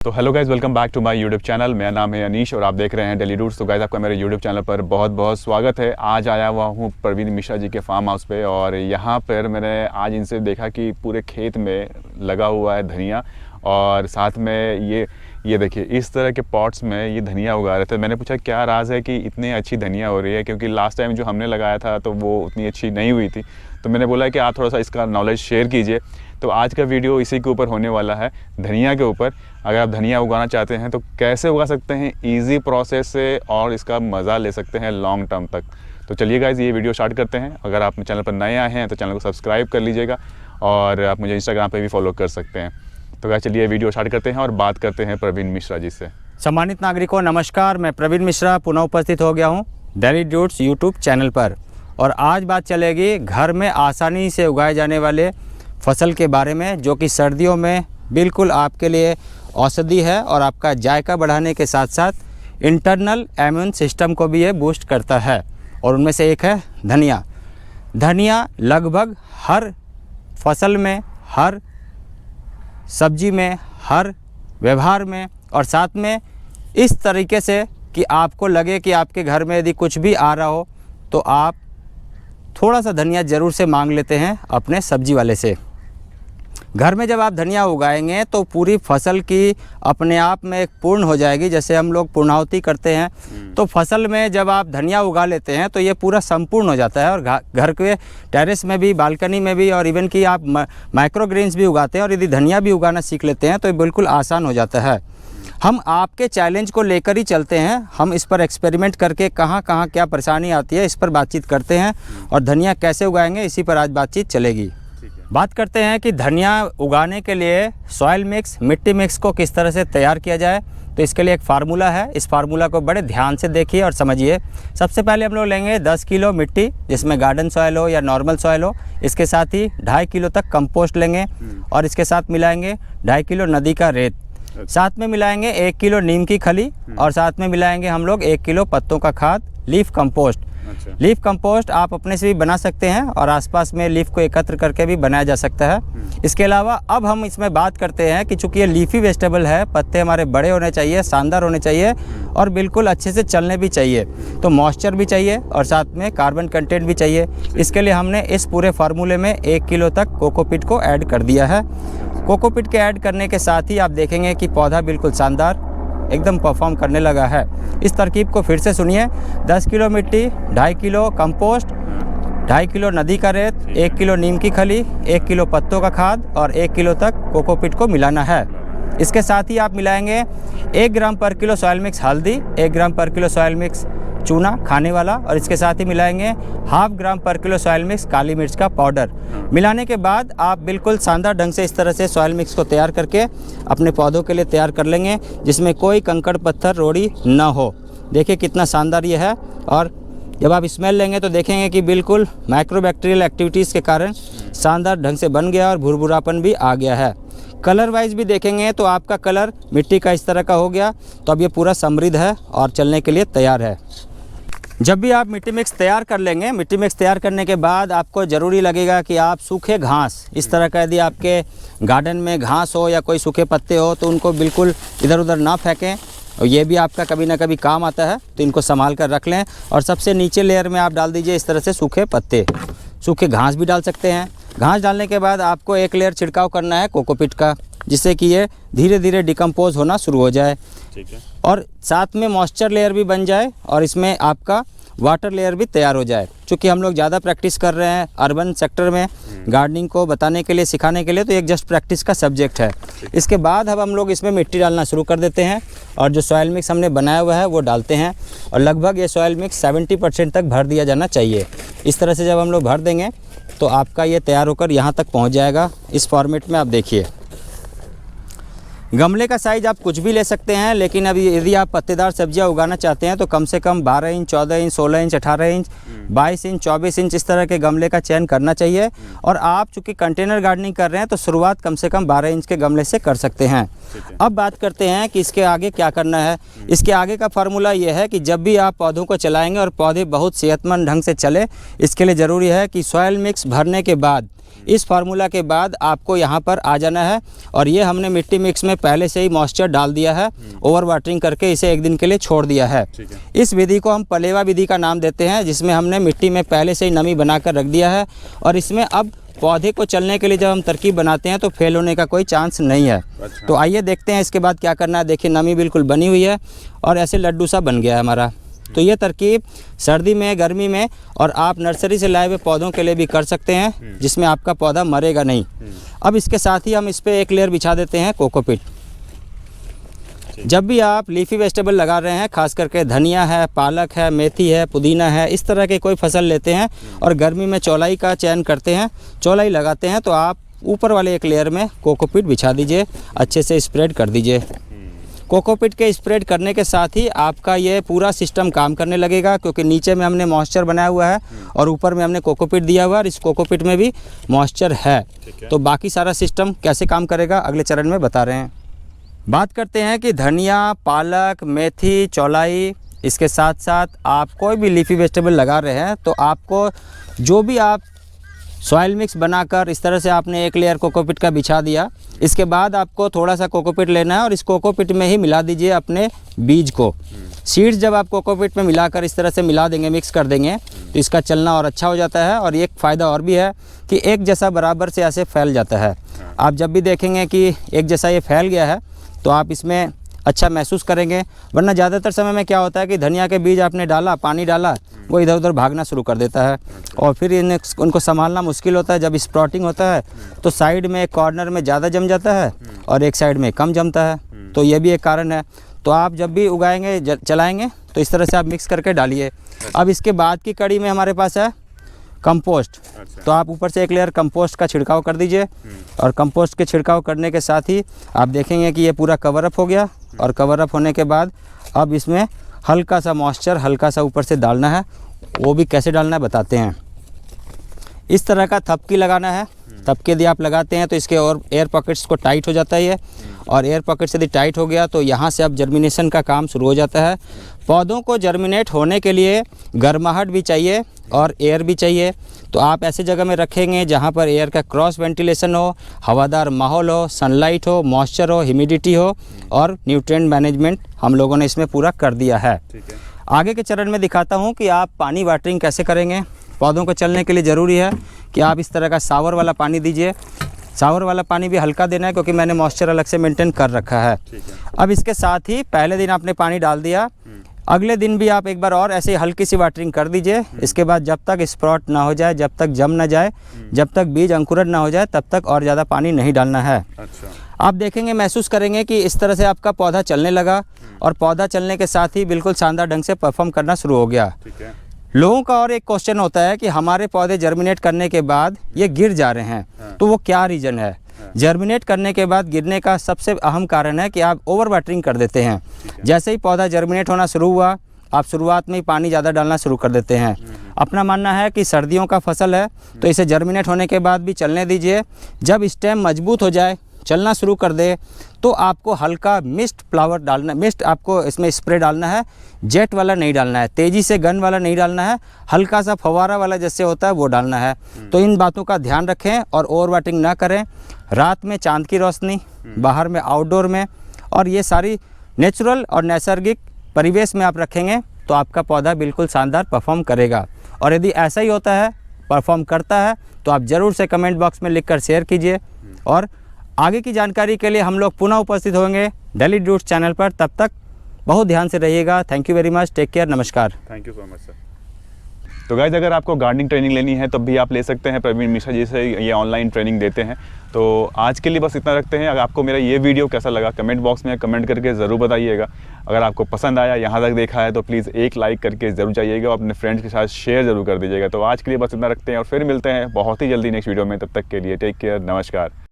तो hello guys, welcome back to my YouTube channel. मेरा नाम है अनीश और आप देख रहे हैं डेली रूट्स। तो गाइज़, आपका मेरे यूट्यूब चैनल पर बहुत बहुत स्वागत है। आज आया हुआ हूँ प्रवीण मिश्रा जी के फार्म हाउस पे और यहाँ पर मैंने आज इनसे देखा कि पूरे खेत में लगा हुआ है धनिया और साथ में ये देखिए इस तरह के पॉट्स में ये धनिया उगा रहे थे। मैंने पूछा क्या राज है कि इतनी अच्छी धनिया हो रही है, क्योंकि लास्ट टाइम जो हमने लगाया था तो वो उतनी अच्छी नहीं हुई थी। तो मैंने बोला कि आप थोड़ा सा इसका नॉलेज शेयर कीजिए। तो आज का वीडियो इसी के ऊपर होने वाला है, धनिया के ऊपर। अगर आप धनिया उगाना चाहते हैं तो कैसे उगा सकते हैं ईजी प्रोसेस से और इसका मज़ा ले सकते हैं लॉन्ग टर्म तक। तो चलिए गाइज़, ये वीडियो स्टार्ट करते हैं। अगर आप चैनल पर नए आए हैं तो चैनल को सब्सक्राइब कर लीजिएगा और आप मुझे इंस्टाग्राम पे भी फॉलो कर सकते हैं। तो गाइज़ चलिए वीडियो स्टार्ट करते हैं और बात करते हैं प्रवीण मिश्रा जी से। सम्मानित नागरिकों, नमस्कार। मैं प्रवीण मिश्रा पुनः उपस्थित हो गया हूँ डेली रूट्स यूट्यूब चैनल पर और आज बात चलेगी घर में आसानी से उगाए जाने वाले फसल के बारे में, जो कि सर्दियों में बिल्कुल आपके लिए औषधि है और आपका जायका बढ़ाने के साथ साथ इंटरनल इम्यून सिस्टम को भी ये बूस्ट करता है। और उनमें से एक है धनिया। धनिया लगभग हर फसल में, हर सब्जी में, हर व्यवहार में और साथ में इस तरीके से कि आपको लगे कि आपके घर में यदि कुछ भी आ रहा हो तो आप थोड़ा सा धनिया ज़रूर से मांग लेते हैं अपने सब्जी वाले से। घर में जब आप धनिया उगाएंगे तो पूरी फसल की अपने आप में एक पूर्ण हो जाएगी। जैसे हम लोग पूर्णाहुति करते हैं तो फसल में जब आप धनिया उगा लेते हैं तो ये पूरा संपूर्ण हो जाता है। और घर के टेरेस में भी, बालकनी में भी और इवन कि आप माइक्रो ग्रीन्स भी उगाते हैं और यदि धनिया भी उगाना सीख लेते हैं तो ये बिल्कुल आसान हो जाता है। हम आपके चैलेंज को लेकर ही चलते हैं। हम इस पर एक्सपेरिमेंट करके कहाँ कहाँ क्या परेशानी आती है इस पर बातचीत करते हैं और धनिया कैसे उगाएंगे इसी पर आज बातचीत चलेगी। बात करते हैं कि धनिया उगाने के लिए सॉइल मिक्स, मिट्टी मिक्स को किस तरह से तैयार किया जाए। तो इसके लिए एक फार्मूला है, इस फार्मूला को बड़े ध्यान से देखिए और समझिए। सबसे पहले हम लोग लेंगे 10 किलो मिट्टी, जिसमें गार्डन सॉइल हो या नॉर्मल सॉइल हो। इसके साथ ही 2.5 किलो तक कंपोस्ट लेंगे और इसके साथ मिलाएंगे 2.5 किलो नदी का रेत। साथ में मिलाएंगे 1 किलो नीम की खली और साथ में मिलाएंगे हम लोग 1 किलो पत्तों का खाद, लीफ कंपोस्ट। लीफ कंपोस्ट आप अपने से भी बना सकते हैं और आसपास में लीफ को एकत्र करके भी बनाया जा सकता है। इसके अलावा अब हम इसमें बात करते हैं कि चूंकि ये लीफी वेजिटेबल है, पत्ते हमारे बड़े होने चाहिए, शानदार होने चाहिए और बिल्कुल अच्छे से चलने भी चाहिए। तो मॉइस्चर भी चाहिए और साथ में कार्बन कंटेंट भी चाहिए। इसके लिए हमने इस पूरे फार्मूले में 1 किलो तक कोकोपीट को ऐड कर दिया है। कोकोपीट के ऐड करने के साथ ही आप देखेंगे कि पौधा बिल्कुल शानदार एकदम परफॉर्म करने लगा है। इस तरकीब को फिर से सुनिए। 10 किलो मिट्टी, 2.5 किलो कंपोस्ट, 2.5 किलो नदी का रेत, 1 किलो नीम की खली, 1 किलो पत्तों का खाद और 1 किलो तक कोकोपीट को मिलाना है। इसके साथ ही आप मिलाएंगे 1 ग्राम पर किलो सॉइल मिक्स हल्दी, 1 ग्राम पर किलो सॉइल मिक्स चूना खाने वाला और इसके साथ ही मिलाएंगे 0.5 ग्राम पर किलो सॉइल मिक्स काली मिर्च का पाउडर। मिलाने के बाद आप बिल्कुल शानदार ढंग से इस तरह से सॉइल मिक्स को तैयार करके अपने पौधों के लिए तैयार कर लेंगे, जिसमें कोई कंकड़ पत्थर रोड़ी ना हो। देखिए कितना शानदार ये है। और जब आप स्मेल लेंगे तो देखेंगे कि बिल्कुल माइक्रोबैक्टीरियल एक्टिविटीज़ के कारण शानदार ढंग से बन गया और भुरभुरापन भी आ गया है। कलर वाइज भी देखेंगे तो आपका कलर मिट्टी का इस तरह का हो गया। तो अब ये पूरा समृद्ध है और चलने के लिए तैयार है। जब भी आप मिट्टी मिक्स तैयार कर लेंगे, मिट्टी मिक्स तैयार करने के बाद आपको ज़रूरी लगेगा कि आप सूखे घास, इस तरह का यदि आपके गार्डन में घास हो या कोई सूखे पत्ते हो तो उनको बिल्कुल इधर उधर ना फेंकें। और ये भी आपका कभी ना कभी काम आता है, तो इनको संभाल कर रख लें। और सबसे नीचे लेयर में आप डाल दीजिए इस तरह से सूखे पत्ते। सूखे घास भी डाल सकते हैं। घास डालने के बाद आपको एक लेयर छिड़काव करना है कोकोपीट का, जिससे कि ये धीरे धीरे डिकम्पोज होना शुरू हो जाए। ठीक है। और साथ में मॉइस्चर लेयर भी बन जाए और इसमें आपका वाटर लेयर भी तैयार हो जाए। क्योंकि हम लोग ज़्यादा प्रैक्टिस कर रहे हैं अर्बन सेक्टर में गार्डनिंग को बताने के लिए, सिखाने के लिए, तो एक जस्ट प्रैक्टिस का सब्जेक्ट है। इसके बाद अब हम लोग इसमें मिट्टी डालना शुरू कर देते हैं और जो सॉइल मिक्स हमने बनाया हुआ है वो डालते हैं और लगभग ये सॉइल मिक्स 70% तक भर दिया जाना चाहिए। इस तरह से जब हम लोग भर देंगे तो आपका ये तैयार होकर यहाँ तक पहुँच जाएगा। इस फॉर्मेट में आप देखिए। गमले का साइज़ आप कुछ भी ले सकते हैं, लेकिन अभी यदि आप पत्तेदार सब्जियां उगाना चाहते हैं तो कम से कम 12 inch, 14 inch, 16 inch, 18 inch, 22 inch, 24 inch इस तरह के गमले का चयन करना चाहिए। और आप चूँकि कंटेनर गार्डनिंग कर रहे हैं तो शुरुआत कम से कम 12 इंच के गमले से कर सकते हैं। अब बात करते हैं कि इसके आगे क्या करना है। इसके आगे का फार्मूला ये है कि जब भी आप पौधों को चलाएँगे और पौधे बहुत सेहतमंद ढंग से चले, इसके लिए ज़रूरी है कि सॉइल मिक्स भरने के बाद इस फार्मूला के बाद आपको यहाँ पर आ जाना है और ये हमने मिट्टी मिक्स में पहले से ही मॉइस्चर डाल दिया है, ओवर वाटरिंग करके इसे 1 दिन के लिए छोड़ दिया है। इस विधि को हम पलेवा विधि का नाम देते हैं, जिसमें हमने मिट्टी में पहले से ही नमी बनाकर रख दिया है और इसमें अब पौधे को चलने के लिए जब हम तरकीब बनाते हैं तो फेल होने का कोई चांस नहीं है। अच्छा। तो आइए देखते हैं इसके बाद क्या करना है। देखिए नमी बिल्कुल बनी हुई है और ऐसे लड्डू सा बन गया है हमारा। तो ये तरकीब सर्दी में, गर्मी में और आप नर्सरी से लाए हुए पौधों के लिए भी कर सकते हैं, जिसमें आपका पौधा मरेगा नहीं। अब इसके साथ ही हम इस पर एक लेयर बिछा देते हैं कोकोपीट। जब भी आप लीफी वेजिटेबल लगा रहे हैं, खास करके धनिया है, पालक है, मेथी है, पुदीना है, इस तरह के कोई फसल लेते हैं और गर्मी में चौलाई का चयन करते हैं, चौलाई लगाते हैं, तो आप ऊपर वाले एक लेयर में कोकोपीट बिछा दीजिए, अच्छे से स्प्रेड कर दीजिए। कोकोपीट के स्प्रेड करने के साथ ही आपका ये पूरा सिस्टम काम करने लगेगा, क्योंकि नीचे में हमने मॉइस्चर बनाया हुआ है और ऊपर में हमने कोकोपीट दिया हुआ है और इस कोकोपीट में भी मॉइस्चर है। तो बाकी सारा सिस्टम कैसे काम करेगा अगले चरण में बता रहे हैं। बात करते हैं कि धनिया, पालक, मेथी, चौलाई, इसके साथ साथ आप कोई भी लीफी वेजिटेबल लगा रहे हैं तो आपको जो भी आप सॉइल मिक्स बनाकर इस तरह से आपने एक लेयर कोकोपीट का बिछा दिया, इसके बाद आपको थोड़ा सा कोकोपीट लेना है और इस कोकोपीट में ही मिला दीजिए अपने बीज को। सीड्स जब आप कोकोपीट में मिलाकर इस तरह से मिला देंगे, मिक्स कर देंगे, तो इसका चलना और अच्छा हो जाता है। और एक फ़ायदा और भी है कि एक जैसा बराबर से ऐसे फैल जाता है। आप जब भी देखेंगे कि एक जैसा ये फैल गया है तो आप इसमें अच्छा महसूस करेंगे। वरना ज़्यादातर समय में क्या होता है कि धनिया के बीज आपने डाला, पानी डाला, वो इधर उधर भागना शुरू कर देता है और फिर उनको संभालना मुश्किल होता है। जब स्प्राउटिंग होता है तो साइड में एक कॉर्नर में ज़्यादा जम जाता है और एक साइड में कम जमता है, तो ये भी एक कारण है। तो आप जब भी उगाएंगे, चलाएँगे, तो इस तरह से आप मिक्स करके डालिए। अब इसके बाद की कड़ी में हमारे पास है कंपोस्ट। तो आप ऊपर से एक लेयर कंपोस्ट का छिड़काव कर दीजिए और कंपोस्ट के छिड़काव करने के साथ ही आप देखेंगे कि ये पूरा कवर अप हो गया। और कवर अप होने के बाद अब इसमें हल्का सा मॉइस्चर हल्का सा ऊपर से डालना है। वो भी कैसे डालना है बताते हैं। इस तरह का थपकी लगाना है। थपकी यदि आप लगाते हैं तो इसके और एयर पॉकेट्स को टाइट हो जाता है ये, और एयर पॉकेट्स यदि टाइट हो गया तो यहाँ से अब जर्मिनेशन का काम शुरू हो जाता है। पौधों को जर्मिनेट होने के लिए गर्माहट भी चाहिए और एयर भी चाहिए। तो आप ऐसे जगह में रखेंगे जहाँ पर एयर का क्रॉस वेंटिलेशन हो, हवादार माहौल हो, सनलाइट हो, मॉइस्चर हो, ह्यूमिडिटी हो और न्यूट्रिएंट मैनेजमेंट हम लोगों ने इसमें पूरा कर दिया है। ठीक है। आगे के चरण में दिखाता हूँ कि आप पानी वाटरिंग कैसे करेंगे। पौधों को चलने के लिए ज़रूरी है कि आप इस तरह का शावर वाला पानी दीजिए। शावर वाला पानी भी हल्का देना है, क्योंकि मैंने मॉइस्चर अलग से मेंटेन कर रखा है। अब इसके साथ ही पहले दिन आपने पानी डाल दिया, अगले दिन भी आप एक बार और ऐसे हल्की सी वाटरिंग कर दीजिए। इसके बाद जब तक स्प्राउट ना हो जाए, जब तक जम ना जाए, जब तक बीज अंकुरण ना हो जाए, तब तक और ज़्यादा पानी नहीं डालना है। अच्छा। आप देखेंगे, महसूस करेंगे कि इस तरह से आपका पौधा चलने लगा और पौधा चलने के साथ ही बिल्कुल शानदार ढंग से परफॉर्म करना शुरू हो गया। ठीक है। लोगों का और एक क्वेश्चन होता है कि हमारे पौधे जर्मिनेट करने के बाद ये गिर जा रहे हैं, तो वो क्या रीज़न है। जर्मिनेट करने के बाद गिरने का सबसे अहम कारण है कि आप ओवर वाटरिंग कर देते हैं। जैसे ही पौधा जर्मिनेट होना शुरू हुआ, आप शुरुआत में ही पानी ज़्यादा डालना शुरू कर देते हैं। अपना मानना है कि सर्दियों का फसल है तो इसे जर्मिनेट होने के बाद भी चलने दीजिए। जब स्टेम मजबूत हो जाए, चलना शुरू कर दे, तो आपको हल्का मिस्ट फ्लावर डालना, मिस्ट आपको इसमें स्प्रे डालना है। जेट वाला नहीं डालना है, तेज़ी से गन वाला नहीं डालना है, हल्का सा फवारा वाला जैसे होता है वो डालना है। तो इन बातों का ध्यान रखें और ओवर वाटरिंग ना करें। रात में चांद की रोशनी, बाहर में, आउटडोर में, और ये सारी नेचुरल और नैसर्गिक परिवेश में आप रखेंगे तो आपका पौधा बिल्कुल शानदार परफॉर्म करेगा। और यदि ऐसा ही होता है, परफॉर्म करता है, तो आप ज़रूर से कमेंट बॉक्स में लिखकर शेयर कीजिए। और आगे की जानकारी के लिए हम लोग पुनः उपस्थित होंगे डेली ड्यूट्स चैनल पर। तब तक बहुत ध्यान से रहिएगा। Thank you very much, take care, नमस्कार। Thank you so much sir. तो गाइस, अगर आपको गार्डनिंग ट्रेनिंग लेनी है तब भी आप ले सकते हैं। प्रवीण मिश्रा जी से ये ऑनलाइन ट्रेनिंग देते हैं। तो आज के लिए बस इतना रखते हैं। अगर आपको मेरा ये वीडियो कैसा लगा कमेंट बॉक्स में कमेंट करके ज़रूर बताइएगा। अगर आपको पसंद आया, यहाँ तक देखा है, तो प्लीज़ एक लाइक करके ज़रूर जाइएगा और अपने फ्रेंड्स के साथ शेयर ज़रूर कर दीजिएगा। तो आज के लिए बस इतना रखते हैं और फिर मिलते हैं बहुत ही जल्दी नेक्स्ट वीडियो में। तब तक के लिए टेक केयर, नमस्कार।